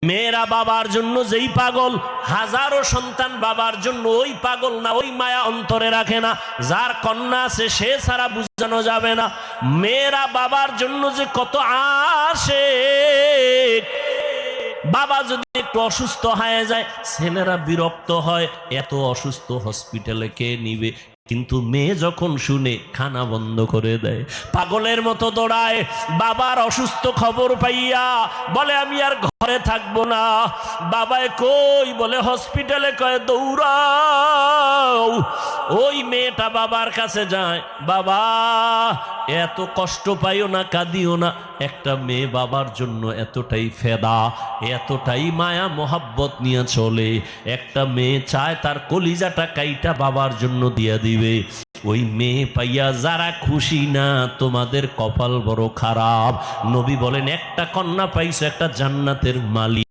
মেয়েরা বাবার জন্য যেই পাগল, হাজারো সন্তান বাবার জন্য ওই পাগল না, ওই মায়া অন্তরে রাখে না। যার কন্যা আছে সে ছাড়া বুঝানো যাবে না। মেয়েরা বাবার জন্য যে কত আশিক। বাবা যদি একটু অসুস্থ হয়ে যায় ছেলেরা বিরক্ত হয়, এত অসুস্থ হসপিটালে কে নিবে। কিন্তু মেয়ে যখন শুনে খানা বন্ধ করে দেয়, পাগলের মতো দৌড়ায়। বাবার অসুস্থ খবর পাইয়া বলে আমি আর ঘরে থাকবো না। বাবায় কই বলে হসপিটালে, কয় দৌড়াও। ওই মেয়েটা বাবার কাছে যায়, বাবা এত কষ্ট পাইও না, কাঁদিও না। একটা মেয়ে বাবার জন্য এতটাই ফেদা, এতটাই মায়া মোহাব্বত নিয়ে চলে। একটা মেয়ে চায় তার কলিজাটা কাইটা বাবার জন্য দিয়া দিবে। ওই মেয়ে পাইয়া যারা খুশি না, তোমাদের কপাল বড় খারাপ। নবী বলেন একটা কন্যা পাইছো একটা জান্নাতের মালিক।